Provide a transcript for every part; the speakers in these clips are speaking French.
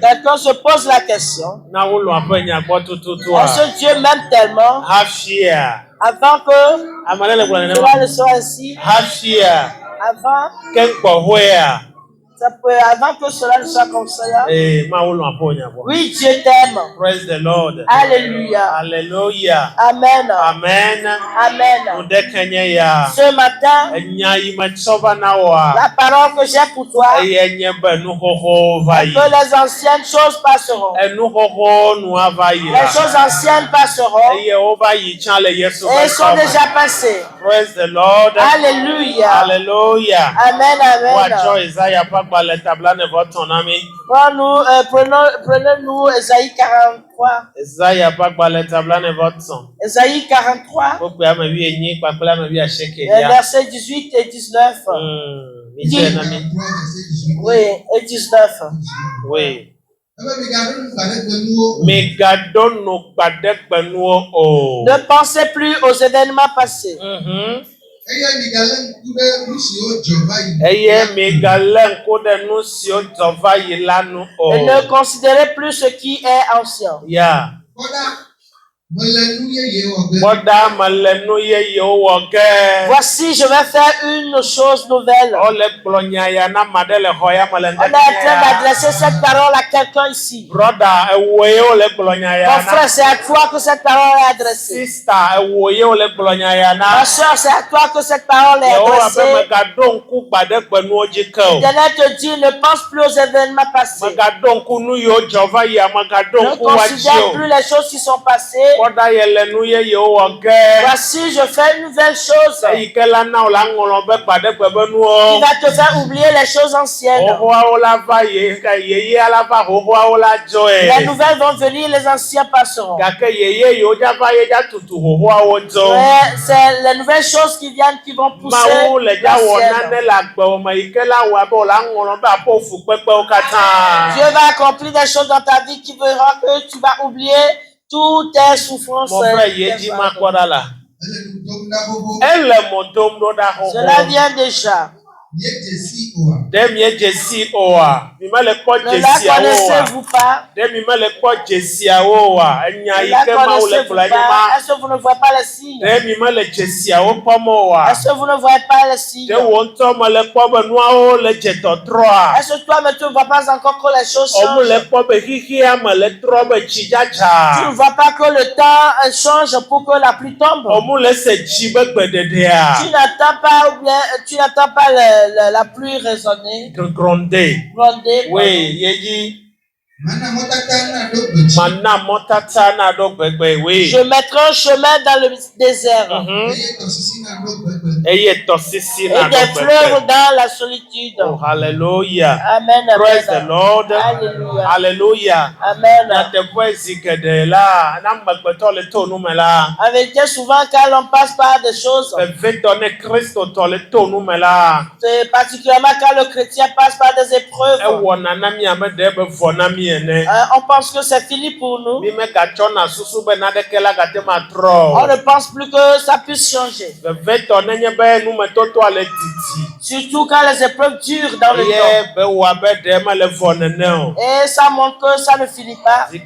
Quelqu'un se pose la question. Est-ce que Dieu m'aime tellement avant que cela ne soit ainsi? Avant que cela ne soit comme cela. Oui, Dieu t'aime. Praise the Lord. Alléluia. Hallelujah. Amen. Amen. Amen. Ce matin, la parole que j'ai pour toi est que les anciennes choses passeront. Les choses anciennes passeront et sont déjà passées. Praise the Lord. Alléluia. Hallelujah. Amen. Amen. Prenons-nous Esaïe 43. Esaïe 43. Versets 18 et 19. Oui, et 19. Oui. Ne pensez plus aux événements passés. Et ne considérez plus ce qui est ancien. Yeah. Voici, je vais faire une chose nouvelle. On est en train d'adresser cette parole à quelqu'un ici. Mon frère, c'est à toi que cette parole est adressée. Ma soeur, c'est à toi que cette parole est adressée. L'Éternel te dit, ne pense plus aux événements passés. Ne considère plus les choses qui sont passées. Voici, je fais une nouvelle chose qui va te faire oublier les choses anciennes. Les nouvelles vont venir, les anciens passeront. C'est les nouvelles choses qui viennent qui vont pousser l'ancienne. Dieu va accomplir des choses dans ta vie qui verra que tu vas oublier toutes tes souffrances. Mon frère, cela vient déjà. Ne la connaissez-vous pas? Ne la connaissez-vous pas? Est-ce que vous ne voyez pas les signes? Est-ce que vous ne voyez pas les signes? Est-ce que toi, mais tu ne vois pas encore que les choses changent? Tu ne vois pas que le temps change pour que la pluie tombe? Tu n'attends pas la pluie résonner. Gronder. Oui, je mettrai un chemin dans le désert et des fleuves dans la solitude. Oh, hallelujah. Amen. Praise the Lord. Hallelujah. Hallelujah. Amen. Avec Dieu, souvent quand l'on passe par des choses, c'est particulièrement quand le chrétien passe par des épreuves, on pense que c'est fini pour nous. On ne pense plus que ça puisse changer. Surtout quand les épreuves durent dans le temps. Et ça montre que ça ne finit pas. Et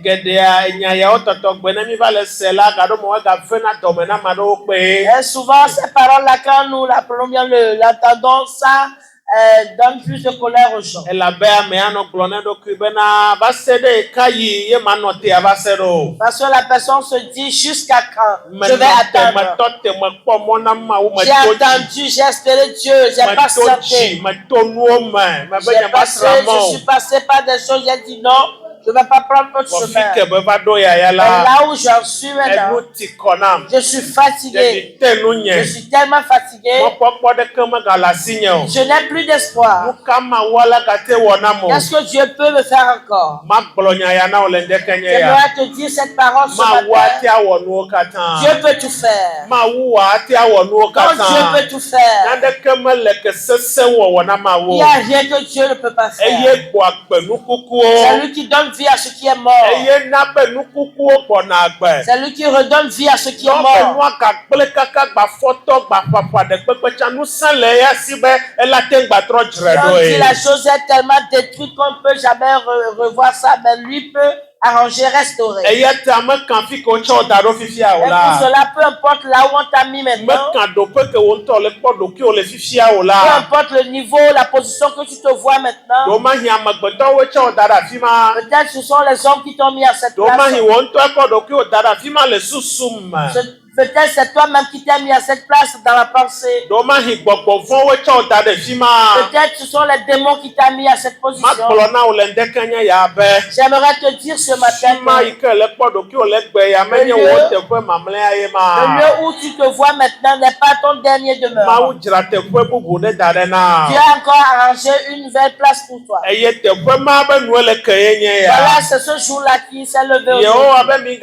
souvent ces paroles-là, quand nous l'entendons, ça donne plus de colère aux gens. Parce que la personne se dit jusqu'à quand je vais attendre. J'ai attendu, j'ai espéré Dieu, j'ai patienté. Je suis passé par des choses, j'ai dit non. Je ne vais pas prendre autre chemin. Et là où j'en suis maintenant, je suis fatigué. Je suis tellement fatigué. Je n'ai plus d'espoir. Qu'est-ce que Dieu peut me faire encore? J'aimerais te dire cette parole ce matin. Dieu peut tout faire. Quand Dieu peut tout faire, il n'y a rien que Dieu ne peut pas faire. C'est lui qui donne vie à ce qui est mort. C'est lui qui redonne vie à ce qui est mort. Quand la chose est tellement détruite qu'on ne peut jamais revoir ça, mais lui peut arranger, restaurer. Et pour cela, peu importe là où on t'a mis maintenant, peu importe le niveau, la position que tu te vois maintenant, peut-être ce sont les hommes qui t'ont mis à cette place. Peut-être c'est toi-même qui t'es mis à cette place dans la pensée. Peut-être ce sont les démons qui t'ont mis à cette position. J'aimerais te dire ce matin que le lieu où tu te vois maintenant n'est pas ton dernier demeure. Dieu a encore arrangé une nouvelle place pour toi. Voilà, c'est ce jour-là qui s'est levé aujourd'hui.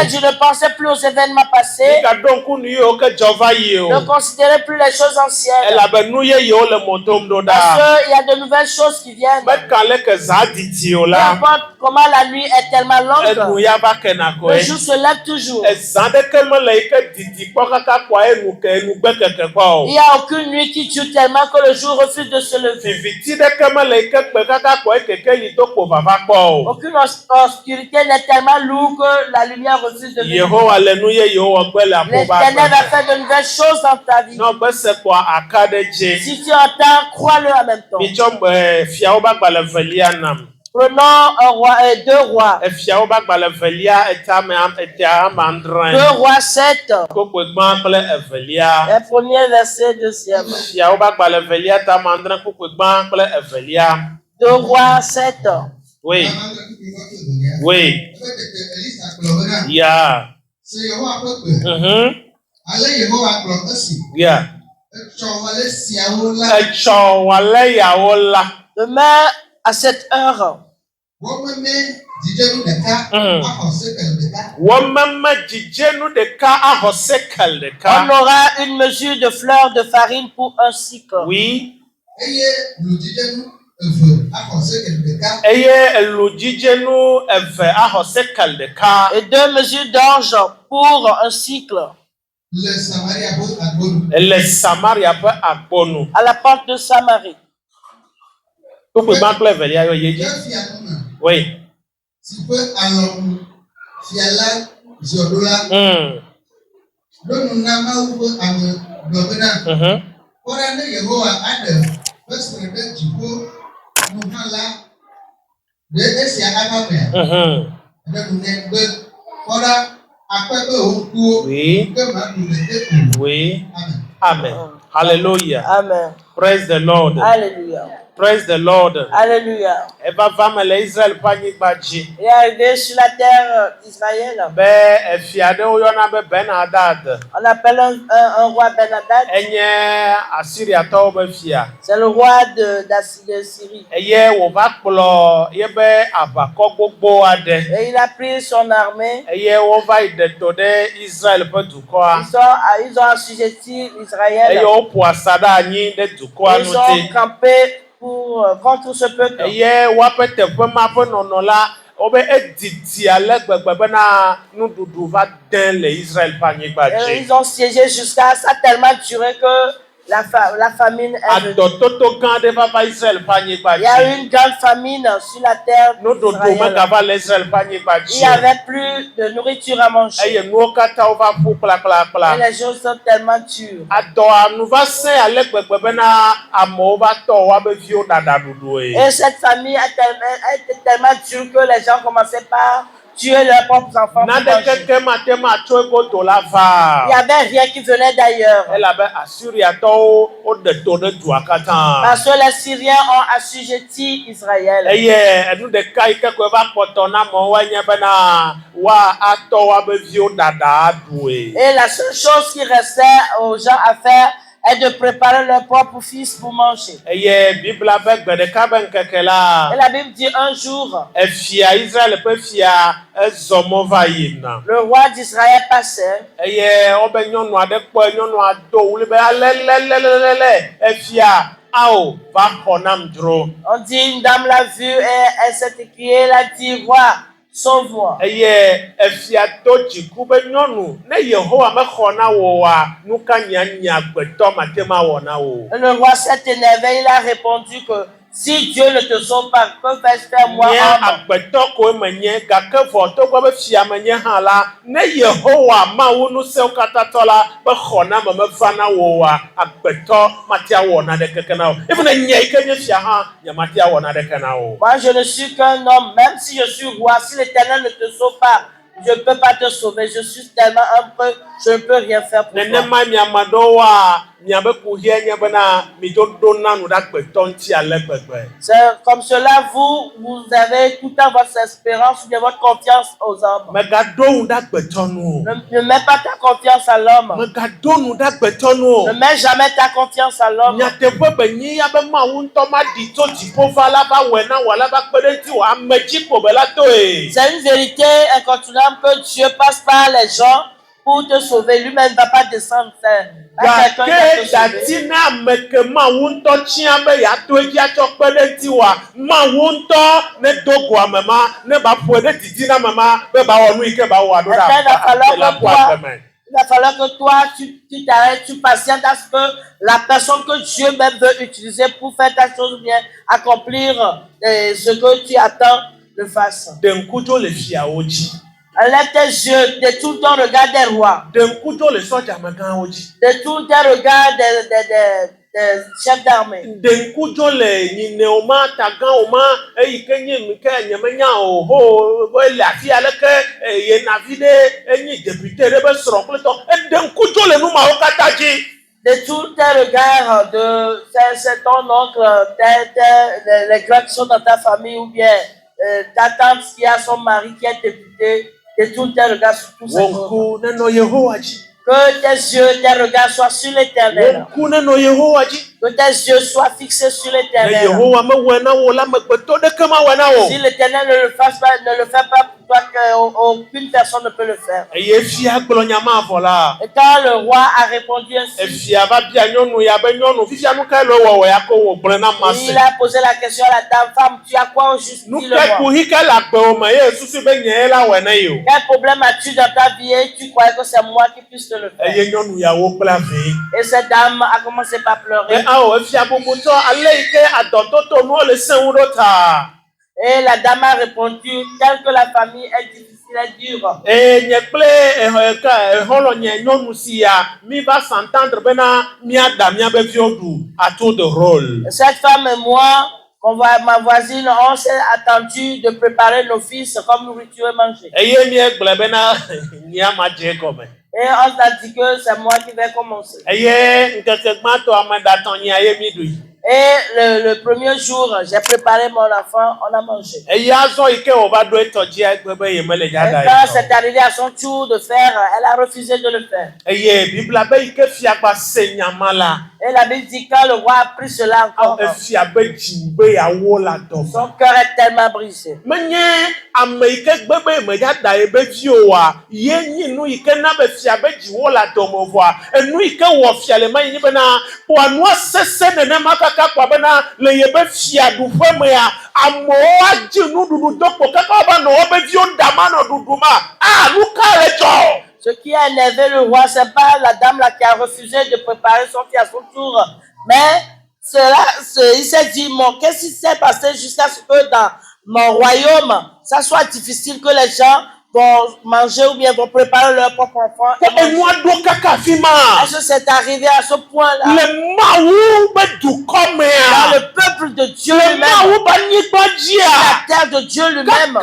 Je ne pensais plus aux événements passés. Ne considérez plus les choses anciennes. Parce qu'il y a de nouvelles choses qui viennent. Peu importe comment la nuit est tellement longue, le jour se lève toujours. Il n'y a aucune nuit qui dure tellement que le jour refuse de se lever. Aucune obscurité n'est tellement lourde que la lumière refuse de venir. L'Éternel va faire de nouvelles choses dans ta vie. Si tu entends, crois-le en même temps. Prenons un roi et 2 rois. 2 rois 7. Le premier verset, deuxième. 2 rois 7. Oui. Oui. Yeah. Yeah. Demain à cette heure, on aura une mesure de fleurs de farine pour un cycle. Oui. Et 2 mesures d'orge pour un cycle. À la porte de Samarie. Oui. Oui. Amen. Hallelujah. Amen. Praise the Lord. Hallelujah. Praise the Lord. Alléluia. Il est arrivé sur la terre d'Israël. On appelle un roi Ben-Hadad. C'est le roi de Syrie. Et il a pris son armée. Ils ont assujetti Israël. Ils ont campé contre ce peuple. Ils ont siégé jusqu'à ça tellement duré que la famine est venue. Il y a eu une grande famine sur la terre d'Israël. Il n'y avait plus de nourriture à manger. Et les choses sont tellement dures. Et cette famille était tellement dure que les gens commençaient par tuer leurs propres enfants. Il n'y avait rien qui venait d'ailleurs. Parce que les Syriens ont assujetti Israël. Et la seule chose qui restait aux gens à faire est de préparer leur propre fils pour manger. Et la Bible dit un jour, le roi d'Israël passait. On dit une dame l'a vu et elle s'est écriée, elle a dit, roi, sauve-moi. Le roi s'est énervé, il a répondu que si Dieu ne te sauve pas, que vais-je faire moi? Moi, je ne suis qu'un homme, même si je suis roi, si l'Éternel ne te sauve pas, je ne peux pas te sauver. Je suis tellement humble, je ne peux rien faire pour toi. C'est comme cela, vous avez tout à votre espérance de votre confiance aux hommes. Ne mets pas ta confiance à l'homme. Ne mets jamais ta confiance à l'homme. C'est une vérité incontournable que Dieu passe par les gens pour te sauver. Lui-même ne va pas descendre. Il va falloir que toi, tu t'arrêtes, tu patientes à ce que la personne que Dieu même veut utiliser pour faire ta chose bien, accomplir ce que tu attends le fasse. Enlève tes yeux, détourne ton regard des rois. Détourne tes regards des chefs d'armée. Détourne tes regards de c'est ton oncle, les gars qui sont dans ta famille ou bien ta tante qui a son mari qui est député. Détourne tes regards sur tous ces choses. Que tes yeux, tes regards soient sur l'Éternel. Que tes yeux soient fixés sur l'Éternel. Si l'Éternel ne le fait pas pour toi, aucune personne ne peut le faire. Et quand le roi a répondu ainsi, il a posé la question à la dame, femme, tu as quoi au juste? Quel problème as-tu dans ta vie et tu croyais que c'est moi qui puisse te le faire? Et cette dame a commencé par pleurer. Et la dame a répondu, tel que la famille est difficile et dure. Cette femme et moi, ma voisine, on s'est attendu de préparer nos fils comme nourriture et manger. Et on t'a dit que c'est moi qui vais commencer. Et le premier jour, j'ai préparé mon enfant, on a mangé. Et quand c'est arrivé à son tour de faire, elle a refusé de le faire. Et la Bible dit quand le roi a pris cela encore, son cœur est tellement brisé. Ce qui a énervé le roi, c'est pas la dame là qui a refusé de préparer son fils à son tour, mais il s'est dit, qu'est-ce qui s'est passé jusqu'à ce que dans mon royaume, ça soit difficile que les gens vont manger ou bien vont préparer leur propre enfant. Est-ce que c'est arrivé à ce point-là? Dans le peuple de Dieu lui-même, la terre de Dieu lui-même,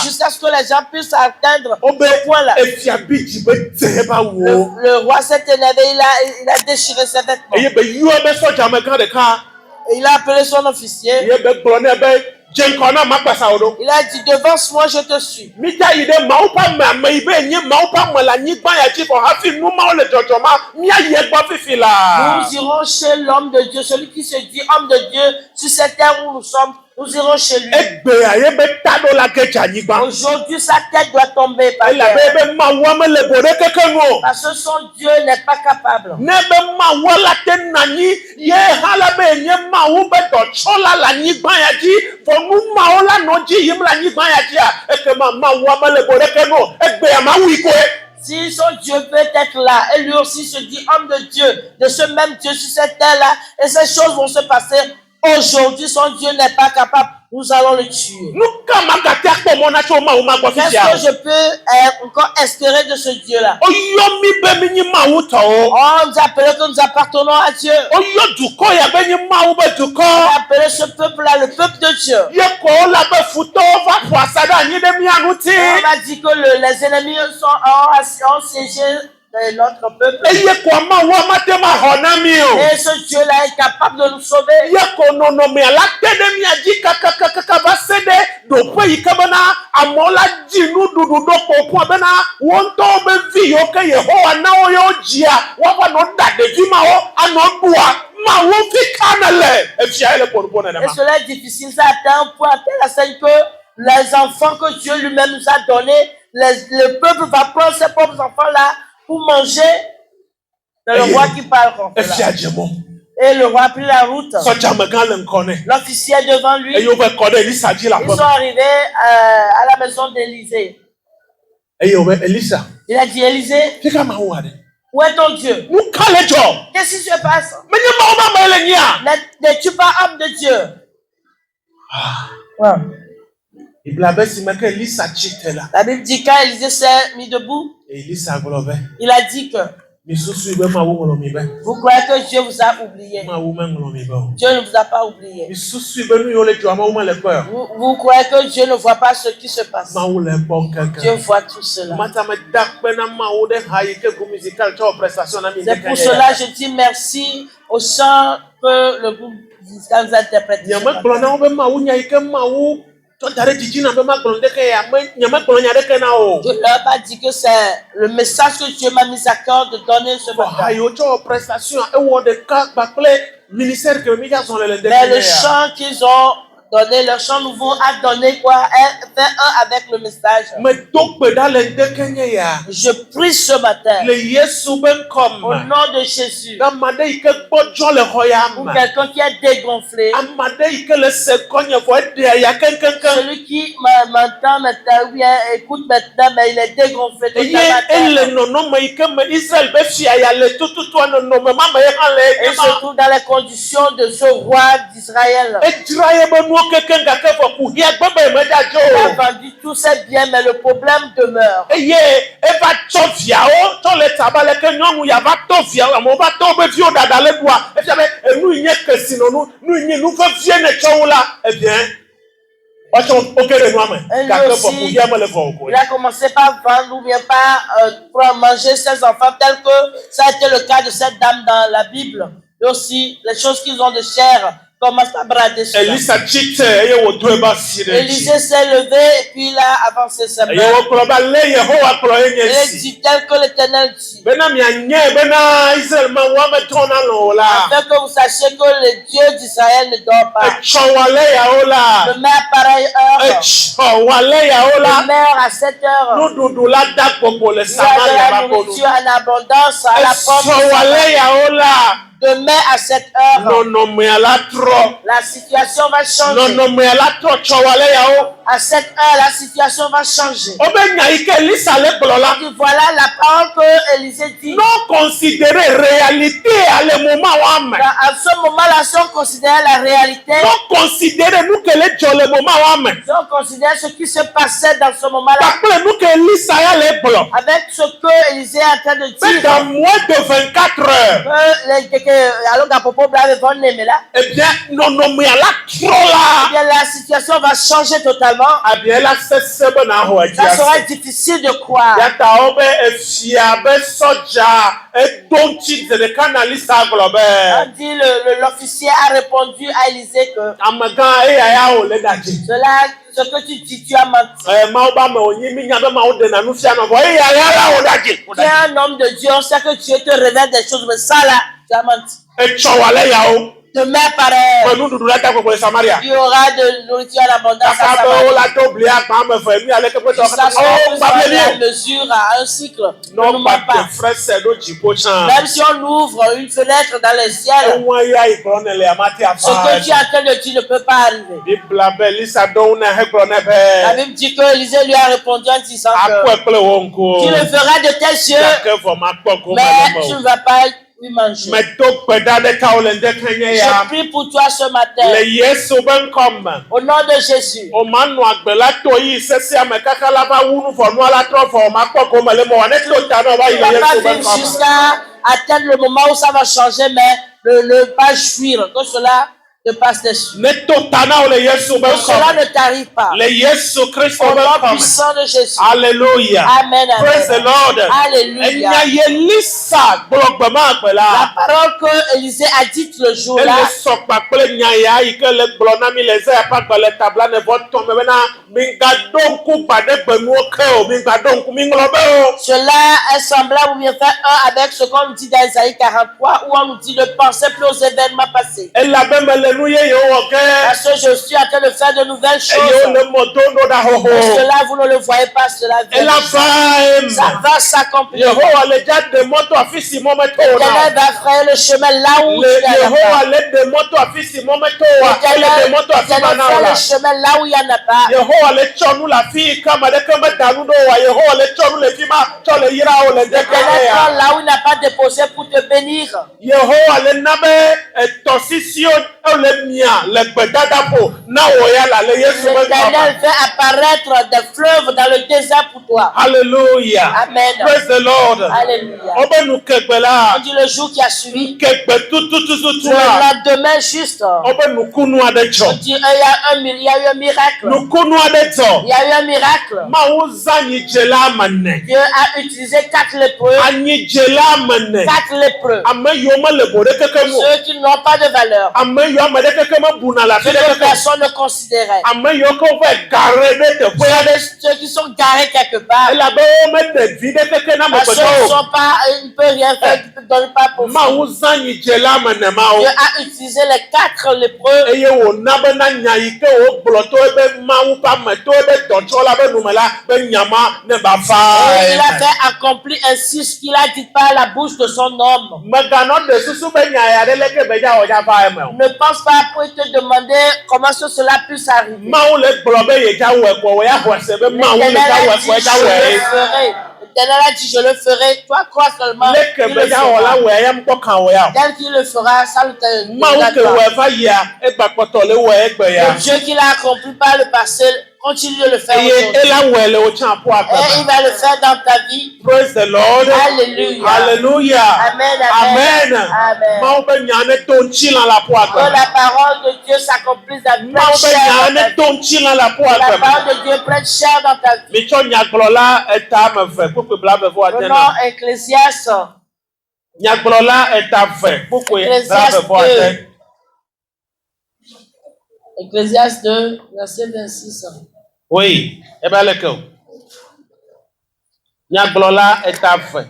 jusqu'à ce que les gens puissent atteindre ce point-là. Le roi s'est énervé, il a déchiré ses vêtements. Il a appelé son officier. Il a dit, devance moi, je te suis. Nous irons chez l'homme de Dieu, celui qui se dit homme de Dieu, sur cette terre où nous sommes, Nous irons chez lui. Aujourd'hui, sa tête doit tomber par terre. Parce que son Dieu n'est pas capable. Si son Dieu peut être là, et lui aussi se dit homme de Dieu, de ce même Dieu sur cette terre-là, et ces choses vont se passer. Aujourd'hui, son Dieu n'est pas capable. Nous allons le tuer. Qu'est-ce que je peux encore espérer de ce Dieu-là? On nous appelle que nous appartenons à Dieu. On appelle ce peuple-là le peuple de Dieu. On m'a dit que les ennemis ont siégé notre peuple. Et ce Dieu-là est capable de nous sauver. Et cela est difficile, ça atteint un point tel que les enfants que Dieu lui-même nous a donnés, le peuple va prendre ces propres enfants-là pour manger. C'est le roi qui parle comme ça. Et le roi a pris la route. L'officier devant lui. Ils sont arrivés à la maison d'Élisée. Il a dit, Élisée, où est ton Dieu? Qu'est-ce qui se passe? N'es-tu pas homme de Dieu? Ouais. La Bible dit quand Élisée s'est mis debout, il a dit que vous croyez que Dieu vous a oublié. Dieu ne vous a pas oublié. Vous croyez que Dieu ne voit pas ce qui se passe. Dieu voit tout cela. C'est pour cela que je dis merci au chant que le groupe musical nous a interprété. Je ne leur ai pas dit que c'est le message que Dieu m'a mis à cœur de donner ce matin. Mais le chant qu'ils ont donné, le chant nouveau a donné quoi? Fait un avec le message. Je prie ce matin au nom de Jésus pour quelqu'un qui est dégonflé, celui qui m'entend maintenant, oui, écoute maintenant, mais il est dégonflé. Et se trouve dans les conditions de ce roi d'Israël. Il a vendu tous ses biens, mais le problème demeure. Il a commencé par vendre ou bien par manger ses enfants, tel que ça a été le cas de cette dame dans la Bible. Et aussi, les choses qu'ils ont de chair commencent à brader cela. Élisée s'est levé et puis il a avancé sa main. Il a dit tel que l'Éternel dit. Afin que vous sachiez que le Dieu d'Israël ne dort pas. Le met à pareille heure. Le met à 7 heures. Il y a de la nourriture en abondance à la pomme. Demain à cette heure, la situation va changer. À cette heure, la situation va changer. Et voilà la parole que Élisée dit. Non considérer réalité à le moment où à ce moment-là, si on considère la réalité, non considérer nous que le moment où si on considère ce qui se passait dans ce moment-là, avec ce que Élisée est en train de dire, dans moins de 24 heures, eh bien, la situation va changer totalement. Ça sera difficile de croire. L'officier a répondu à Élisée que ce que tu dis, tu as menti. Tu es un homme de Dieu, on sait que Dieu te révèle des choses, mais ça là, tu as menti. Demain par heure, il y aura de nourriture en abondance à Samarie. Ça sera à mesure, à un cycle. Ne nous manque pas. Même si on ouvre une fenêtre dans les ciels, ce que tu es en train de dire ne peut pas arriver. La Bible dit que Élisée lui a répondu en disant que tu le feras de tes yeux, mais tu ne vas pas oui, manger. Je prie pour toi ce matin. Au nom de Jésus. Jusqu'à atteindre le moment où ça va changer, mais ne pas fuir. Que cela ne passe dessus. Que cela ne t'arrive pas. Au nom puissant de Jésus. Alléluia. Amen. Praise the Lord. Alléluia. La parole que Élisée a dite le jour-là. Cela est semblable ou bien fait un avec ce qu'on nous dit dans Isaïe 43 où on nous dit ne pensez plus aux événements passés. Parce que je suis en train de faire de nouvelles choses. Et cela, vous ne le voyez pas, cela vient. Ça va s'accomplir. L'Éternel va frayer le chemin là où il n'y en a pas. L'Éternel fait le chemin là où il n'y en a pas. L'Éternel prend là où il n'a pas déposé pour te bénir. L'Éternel fait apparaître des fleuves dans le désert pour toi. Alléluia. Amen. Praise the Lord. Alléluia. On dit le jour qui a suivi. Le lendemain juste. On dit il y a eu un miracle. Il y a eu un miracle. Dieu a utilisé 4 lépreux. 4 lépreux. Ceux qui n'ont pas de valeur. Ceux que personne ne considérait. Ceux qui sont garés quelque part. Parce qu'ils ne peuvent rien faire, ils ne donnent pas pour Dieu a utilisé les 4 lépreux. Et il a fait accomplir ainsi ce qu'il a dit par la bouche de son homme. Ne pense pas pour te demander comment cela puisse arriver. L'Éternel a dit, je le ferai. Toi, crois seulement qu'il le fera. Tel qu'il le fera, ça ne te pas. Le Dieu qu'il a accompli par le passé, continue de le faire aujourd'hui. Et il va le faire dans ta vie. Praise the Lord. Alléluia. Alléluia. Amen. Amen. Amen. Que la parole de Dieu s'accomplisse dans pleine chair. La parole de Dieu pleine chair dans ta vie. Prenons Ecclésiaste. Ecclésiaste 2, verset 26. Oui, eh bien, le cœur. Nyagblɔla etave.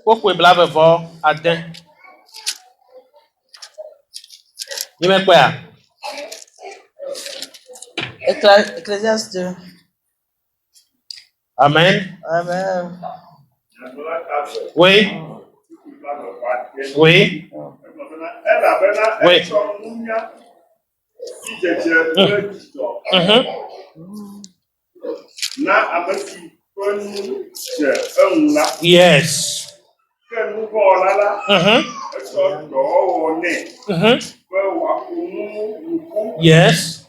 Kpokpoe blavevɔ ade. Nyimekpea. Ecclésiaste 2. Amen. Amen. Oui. Oui. Oui. Yes. Yes.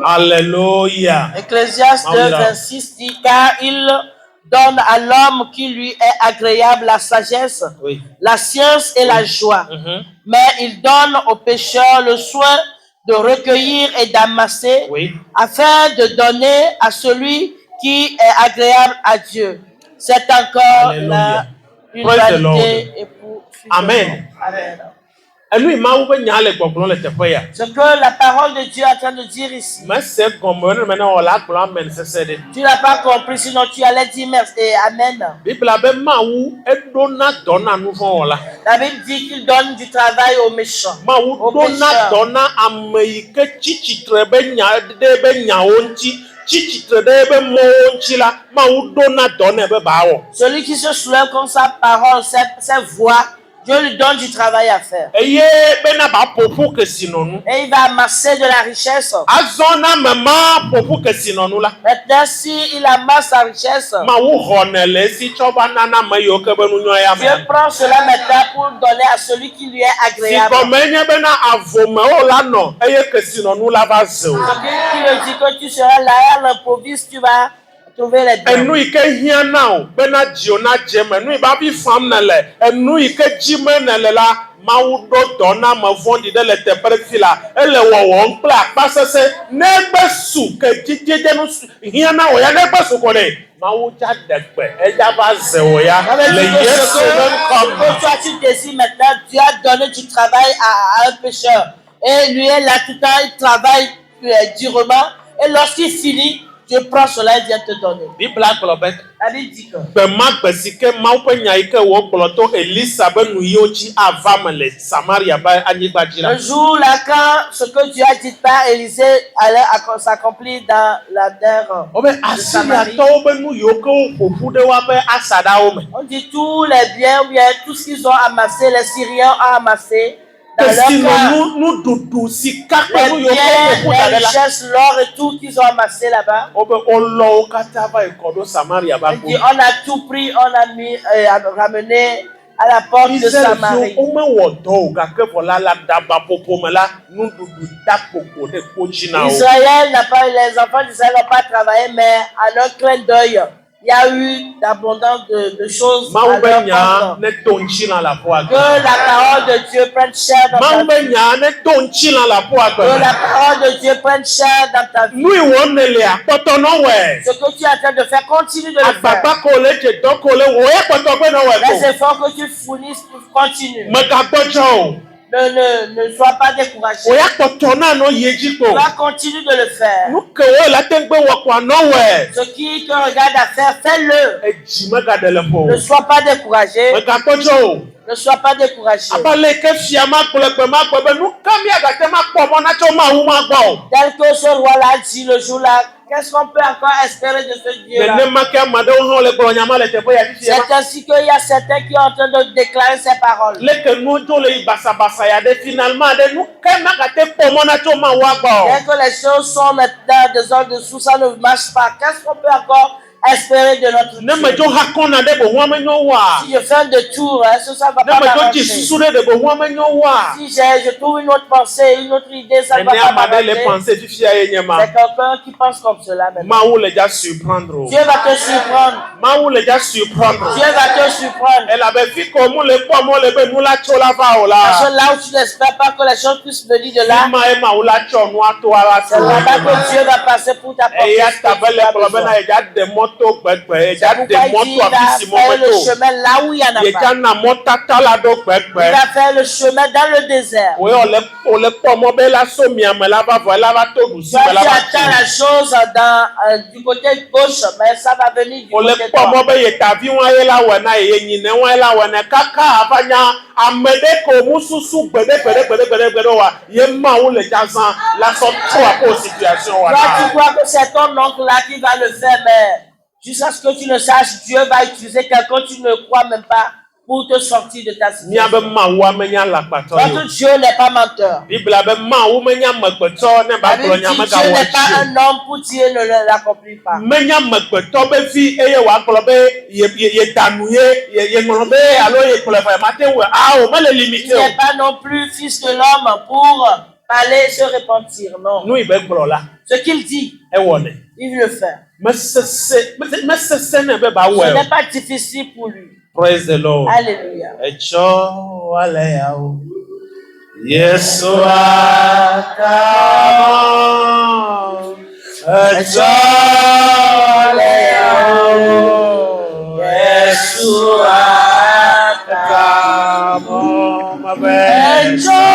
Alléluia. Ecclésiaste 2, 26 dit, car il donne à l'homme qui lui est agréable la sagesse, oui, la science et la joie. Mais il donne aux pécheurs le soin de recueillir et d'amasser, oui, afin de donner à celui qui est agréable à Dieu. C'est encore là une vérité et pour Amen. Amen. Ce que la parole de Dieu est en train de dire ici. Tu n'as pas compris, sinon tu allais dire merci et amen. La Bible dit qu'il donne du travail aux méchants. Celui qui se soulève comme sa parole, sa voix, Dieu lui donne du travail à faire. Et il va amasser de la richesse. Maintenant, s'il amasse la richesse, Dieu prend cela maintenant pour donner à celui qui lui est agréable. Ce qui veut dire que tu seras là à l'improviste, tu vas trouver les biens. Tu désires maintenant, Dieu a donné du travail à un pécheur. Et lui est là tout le temps, il travaille durement. Et lorsqu'il finit, Dieu prend cela et vient te donner. La Bible dit que le jour là, quand ce que Dieu a dit par Élisée allait s'accomplir dans la terre de Samarie, on dit tous les biens, tout ce qu'ils ont amassé, les Syriens ont amassé. Dans leur cas, les richesses, l'or et tout qu'ils ont amassé là-bas. On a tout pris, on a mis, ramené à la porte de Samarie. Israël n'a pas, les enfants d'Israël n'ont pas travaillé, mais à leur clin d'œil, il y a eu d'abondance de choses à leur part. Que la parole de Dieu prenne chair dans ta vie. Que la parole de Dieu prenne chair dans ta vie. Ce que tu es en train de faire, continue de le faire. Les efforts que tu fournisses, continue. Ne sois pas découragé. Tu vas continuer de le faire. Ce qui te regarde à faire, fais-le. Ne sois pas découragé. Ne sois pas découragé. Tel que ce roi-là dit le jour-là, qu'est-ce qu'on peut encore espérer de ce Dieu-là? C'est ainsi qu'il y a certains qui sont en train de déclarer ces paroles. Dès que les choses sont maintenant des ordres dessous, ça ne marche pas. Qu'est-ce qu'on peut encore espérer de notre Dieu? Si je fais un détour, ça ne va pas marcher. Si je trouve une autre pensée, une autre idée, ça ne va pas marcher. C'est quelqu'un qui pense comme cela maintenant. Dieu va te surprendre. Dieu va te surprendre. Parce que là où tu n'espères pas que les choses puissent venir de là, c'est là-bas que Dieu va passer pour t'apporter. C'est pourquoi il va faire le chemin là où il y en a pas. Il va faire le chemin dans le désert. Tu attends la chose du côté gauche, mais ça va venir du côté droit. Tu crois que c'est ton oncle là qui va le faire, mais jusqu'à ce que tu ne saches, Dieu va utiliser quelqu'un que tu ne crois même pas pour te sortir de ta situation. Votre Dieu n'est pas menteur. La Bible dit Dieu n'est pas un homme pour dire ne l'accomplit pas. Il n'est pas non plus fils de l'homme pour parler et se repentir. Non. Ce qu'il dit, il le fait. Ce n'est pas difficile pour lui. Praise the Lord. Alléluia. Enjoy.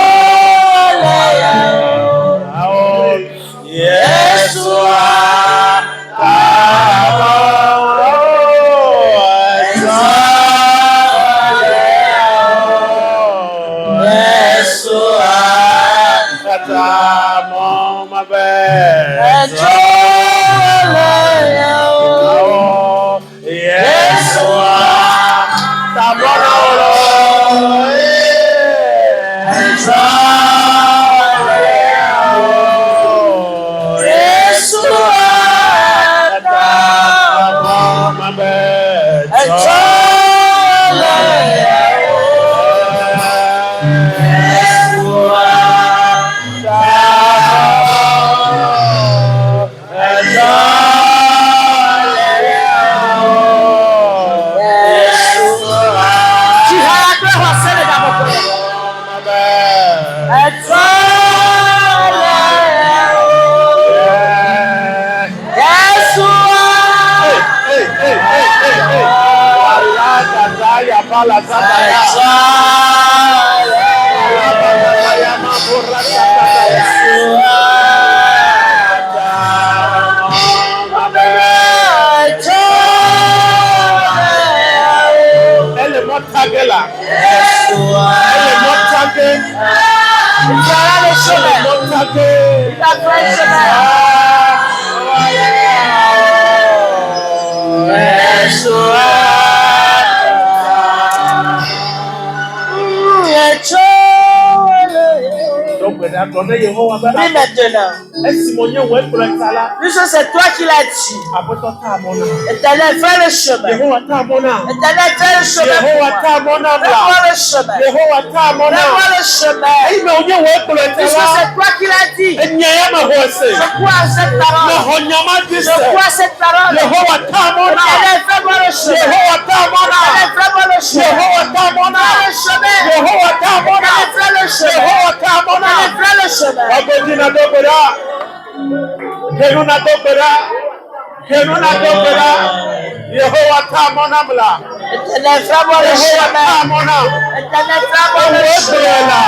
Oui, maintenant. Juste c'est toi qui l'as dit. Éternel, fais le chemin. Éternel, fais le chemin. Fais-moi le chemin. Fais-moi le chemin. Puisque c'est toi qui l'as dit. Je crois à cette parole. Je crois à cette parole. Éternel, fais-moi le chemin. Éternel, fais-moi le chemin. Fais le chemin. Éternel, fais le chemin. Fais le chemin. Yehovah tamonamla. Éternel, fais-moi le chemin. Éternel, fais-moi le chemin.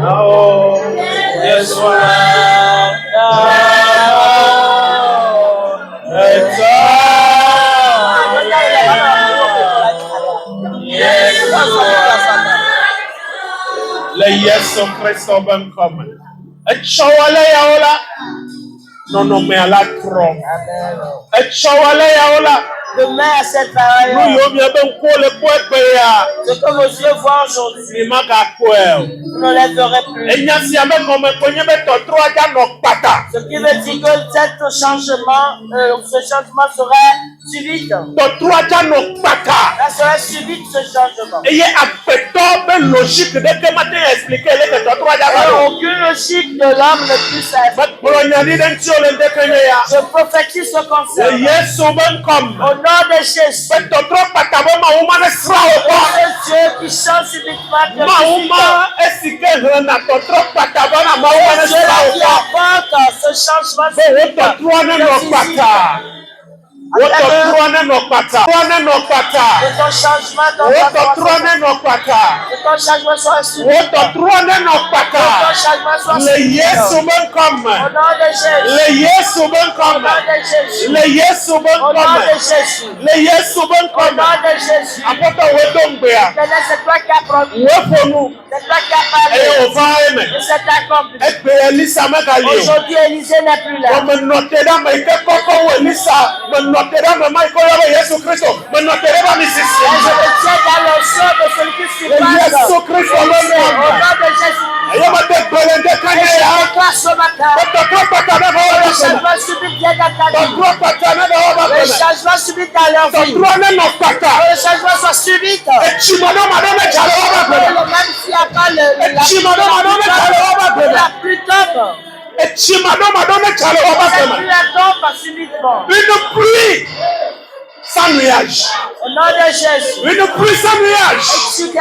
Oh, yes, le Yesu Kristo ben come. Echawale yaola. Non non me ala trom. Echawale yaola. Demain à cette parole. Ce que vos yeux voient aujourd'hui, vous ne les verrez plus. Ce qui veut dire que ce changement serait subit. Ça serait subit ce changement. Il n'y a aucune logique de l'homme ne puisse être. Je prophétise ce concept. Au nom de Jésus, c'est Dieu qui change subitement de Dieu qui apporte ce changement subitement. Le ton changement soit subi. Le Yesu ben come. Au nom de Jésus. Le Yesu ben come. Le Yesu ben Au nom come. de Jésus. Le Yesu ben Au come. nom de Jésus. Apota wedombea. C'est toi qui as promis. Wefonu. C'est toi qui as parlé. Et on va aimer. Et c'est accompli. Ekbe Elisa magalio. Aujourd'hui, Élisée n'est plus là. Me notera me ke koko Elisa. Me notera me mai ko Yesu Kristo. Me notera ba mi sisi. Je me tiens dans le sang de celui qui s'y passe. Yesu Kristo Au nom de Jésus. Ayama de belende kanya ya. Je déclare ce matin. Le changement subit vient dans ta vie. Le changement subit dans leur vie. Le changement soit subit. Le même s'il n'y a pas la pluie tombe. Une pluie sans nuage. Au nom de Jésus. Une pluie sans nuage. Une